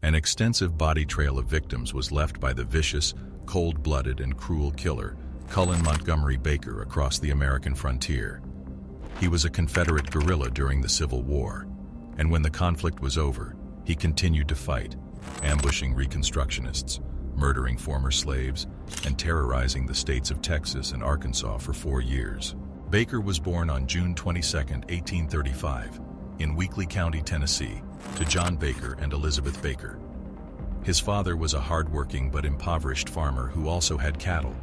An extensive body trail of victims was left by the vicious, cold-blooded, and cruel killer, Cullen Montgomery Baker, across the American frontier. He was a Confederate guerrilla during the Civil War, and when the conflict was over, he continued to fight, ambushing Reconstructionists, murdering former slaves, and terrorizing the states of Texas and Arkansas for 4 years. Baker was born on June 22, 1835, in Weakley County, Tennessee, to John Baker and Elizabeth Baker. His father was a hard-working but impoverished farmer who also had cattle.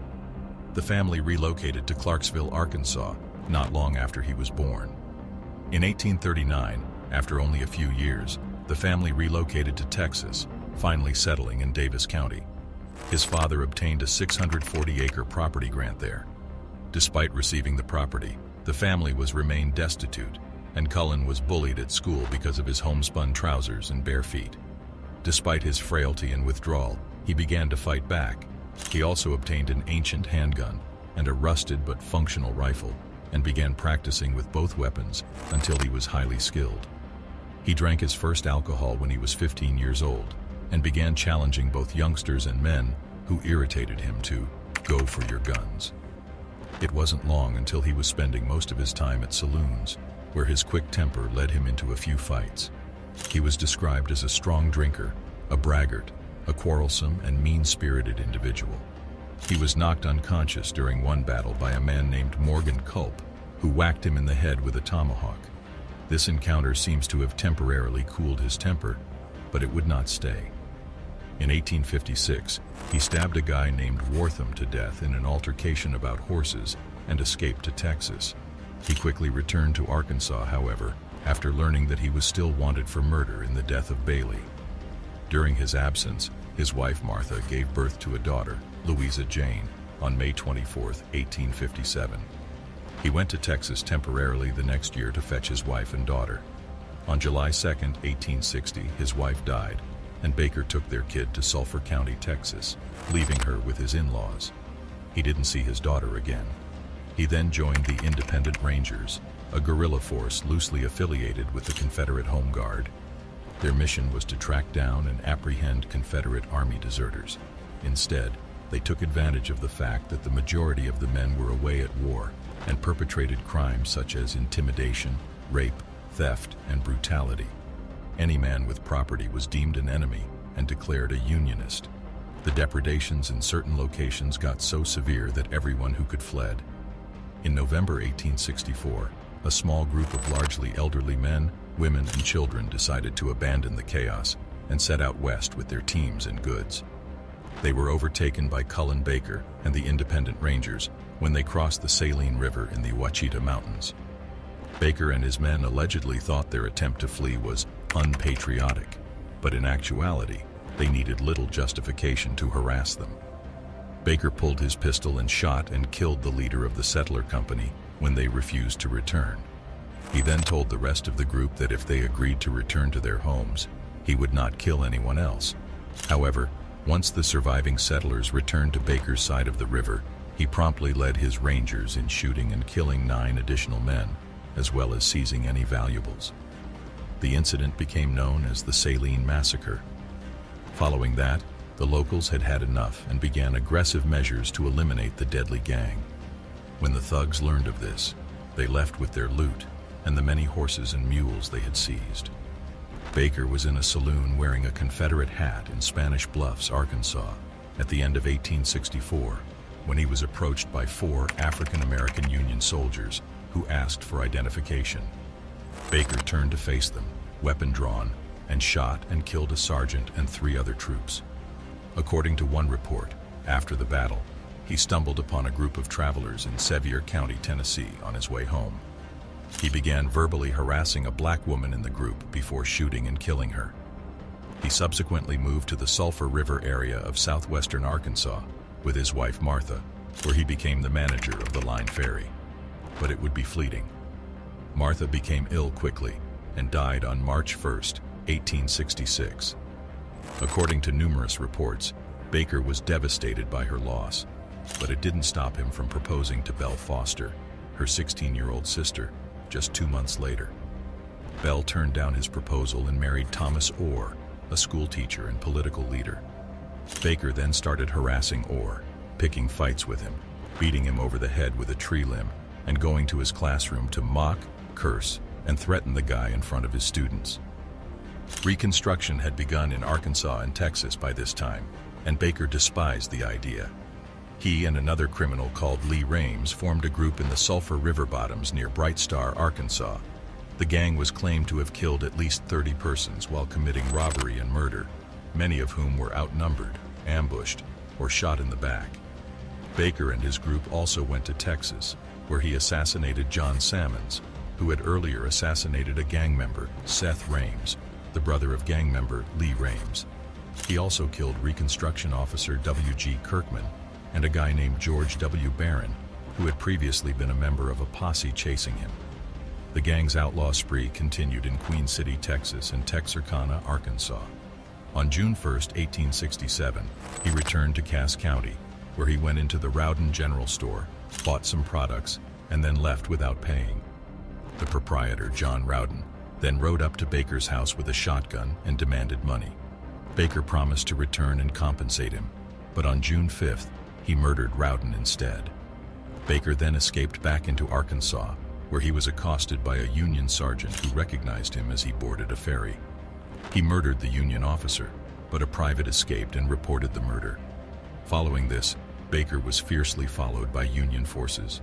The family relocated to Clarksville, Arkansas, not long after he was born. In 1839, after only a few years, the family relocated to Texas, finally settling in Davis County. His father obtained a 640-acre property grant there. Despite receiving the property, the family remained destitute, and Cullen was bullied at school because of his homespun trousers and bare feet. Despite his frailty and withdrawal, he began to fight back. He also obtained an ancient handgun and a rusted but functional rifle, and began practicing with both weapons until he was highly skilled. He drank his first alcohol when he was 15 years old, and began challenging both youngsters and men who irritated him to go for your guns. It wasn't long until he was spending most of his time at saloons, where his quick temper led him into a few fights. He was described as a strong drinker, a braggart, a quarrelsome and mean-spirited individual. He was knocked unconscious during one battle by a man named Morgan Culp, who whacked him in the head with a tomahawk. This encounter seems to have temporarily cooled his temper, but it would not stay. In 1856, he stabbed a guy named Wortham to death in an altercation about horses and escaped to Texas. He quickly returned to Arkansas, however, after learning that he was still wanted for murder in the death of Bailey. During his absence, his wife Martha gave birth to a daughter, Louisa Jane, on May 24, 1857. He went to Texas temporarily the next year to fetch his wife and daughter. On July 2, 1860, his wife died, and Baker took their kid to Sulphur County, Texas, leaving her with his in-laws. He didn't see his daughter again. He then joined the Independent Rangers, a guerrilla force loosely affiliated with the Confederate Home Guard. Their mission was to track down and apprehend Confederate Army deserters. Instead, they took advantage of the fact that the majority of the men were away at war and perpetrated crimes such as intimidation, rape, theft, and brutality. Any man with property was deemed an enemy and declared a Unionist. The depredations in certain locations got so severe that everyone who could fled. In November 1864, a small group of largely elderly men, women, and children decided to abandon the chaos and set out west with their teams and goods. They were overtaken by Cullen Baker and the Independent Rangers when they crossed the Saline River in the Ouachita Mountains. Baker and his men allegedly thought their attempt to flee was unpatriotic, but in actuality, they needed little justification to harass them. Baker pulled his pistol and shot and killed the leader of the settler company when they refused to return. He then told the rest of the group that if they agreed to return to their homes, he would not kill anyone else. However, once the surviving settlers returned to Baker's side of the river, he promptly led his rangers in shooting and killing 9 additional men, as well as seizing any valuables. The incident became known as the Saline Massacre. Following that, the locals had had enough and began aggressive measures to eliminate the deadly gang. When the thugs learned of this, they left with their loot and the many horses and mules they had seized. Baker was in a saloon wearing a Confederate hat in Spanish Bluffs, Arkansas, at the end of 1864, when he was approached by 4 African-American Union soldiers who asked for identification. Baker turned to face them, weapon drawn, and shot and killed a sergeant and 3 other troops. According to one report, after the battle, he stumbled upon a group of travelers in Sevier County, Tennessee, on his way home. He began verbally harassing a black woman in the group before shooting and killing her. He subsequently moved to the Sulphur River area of southwestern Arkansas with his wife Martha, where he became the manager of the line ferry. But it would be fleeting. Martha became ill quickly and died on March 1, 1866. According to numerous reports, Baker was devastated by her loss, but it didn't stop him from proposing to Belle Foster, her 16-year-old sister, just 2 months later. Belle turned down his proposal and married Thomas Orr, a school teacher and political leader. Baker then started harassing Orr, picking fights with him, beating him over the head with a tree limb, and going to his classroom to mock, curse, and threaten the guy in front of his students. Reconstruction had begun in Arkansas and Texas by this time, and Baker despised the idea. He and another criminal called Lee Rames formed a group in the Sulphur River bottoms near Bright Star, Arkansas. The gang was claimed to have killed at least 30 persons while committing robbery and murder, many of whom were outnumbered, ambushed, or shot in the back. Baker and his group also went to Texas, where he assassinated John Sammons, who had earlier assassinated a gang member, Seth Rames, the brother of gang member Lee Rames. He also killed Reconstruction Officer W.G. Kirkman and a guy named George W. Barron, who had previously been a member of a posse chasing him. The gang's outlaw spree continued in Queen City, Texas, and Texarkana, Arkansas. On June 1, 1867, he returned to Cass County, where he went into the Rowden General Store, bought some products, and then left without paying. The proprietor, John Rowden, then rode up to Baker's house with a shotgun and demanded money. Baker promised to return and compensate him, but on June 5th, he murdered Rowden instead. Baker then escaped back into Arkansas, where he was accosted by a Union sergeant who recognized him as he boarded a ferry. He murdered the Union officer, but a private escaped and reported the murder. Following this, Baker was fiercely followed by Union forces.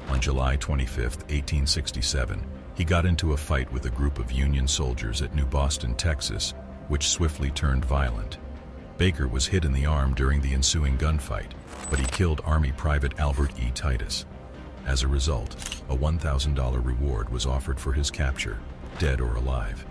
On July 25, 1867, he got into a fight with a group of Union soldiers at New Boston, Texas, which swiftly turned violent. Baker was hit in the arm during the ensuing gunfight, but he killed Army Private Albert E. Titus. As a result, a $1,000 reward was offered for his capture, dead or alive.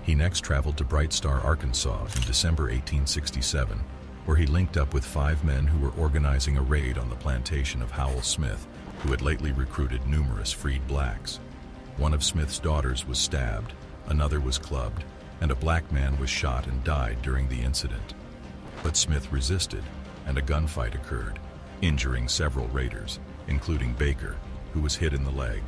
He next traveled to Bright Star, Arkansas in December 1867, where he linked up with 5 men who were organizing a raid on the plantation of Howell Smith, who had lately recruited numerous freed blacks. One of Smith's daughters was stabbed, another was clubbed, and a black man was shot and died during the incident. But Smith resisted, and a gunfight occurred, injuring several raiders, including Baker, who was hit in the leg.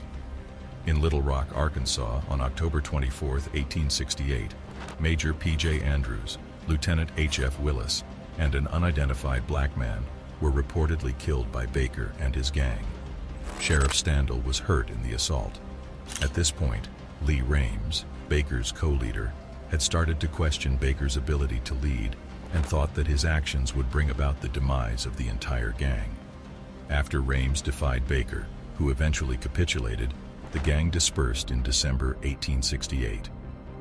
In Little Rock, Arkansas, on October 24, 1868, Major P.J. Andrews, Lieutenant H.F. Willis, and an unidentified black man were reportedly killed by Baker and his gang. Sheriff Standell was hurt in the assault. At this point, Lee Rames, Baker's co-leader, had started to question Baker's ability to lead and thought that his actions would bring about the demise of the entire gang. After Rames defied Baker, who eventually capitulated, the gang dispersed in December 1868.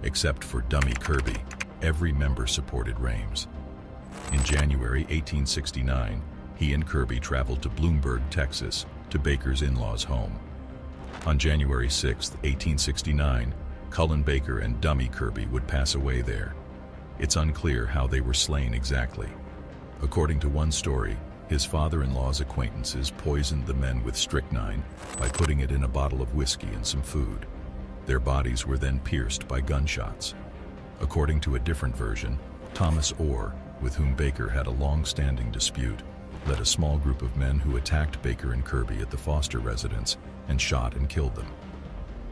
Except for Dummy Kirby, every member supported Rames. In January 1869, he and Kirby traveled to Bloomburg, Texas, to Baker's in-laws' home. On January 6, 1869, Cullen Baker and Dummy Kirby would pass away there. It's unclear how they were slain exactly. According to one story, his father-in-law's acquaintances poisoned the men with strychnine by putting it in a bottle of whiskey and some food. Their bodies were then pierced by gunshots. According to a different version, Thomas Orr, with whom Baker had a long-standing dispute, led a small group of men who attacked Baker and Kirby at the Foster residence and shot and killed them.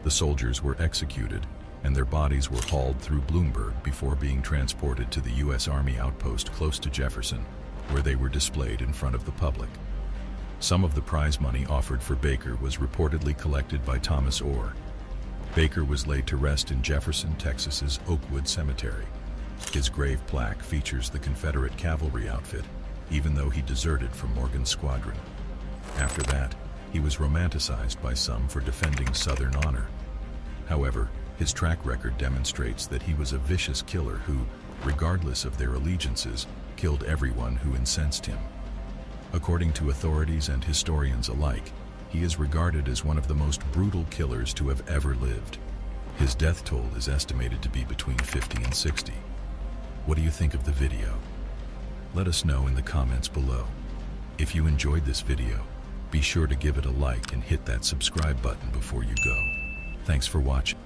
The soldiers were executed, and their bodies were hauled through Bloomburg before being transported to the U.S. Army outpost close to Jefferson, where they were displayed in front of the public. Some of the prize money offered for Baker was reportedly collected by Thomas Orr. Baker was laid to rest in Jefferson, Texas's Oakwood Cemetery. His grave plaque features the Confederate cavalry outfit, even though he deserted from Morgan's squadron. After that, he was romanticized by some for defending Southern honor. However, his track record demonstrates that he was a vicious killer who, regardless of their allegiances, killed everyone who incensed him. According to authorities and historians alike, he is regarded as one of the most brutal killers to have ever lived. His death toll is estimated to be between 50 and 60. What do you think of the video? Let us know in the comments below. If you enjoyed this video, be sure to give it a like and hit that subscribe button before you go. Thanks for watching.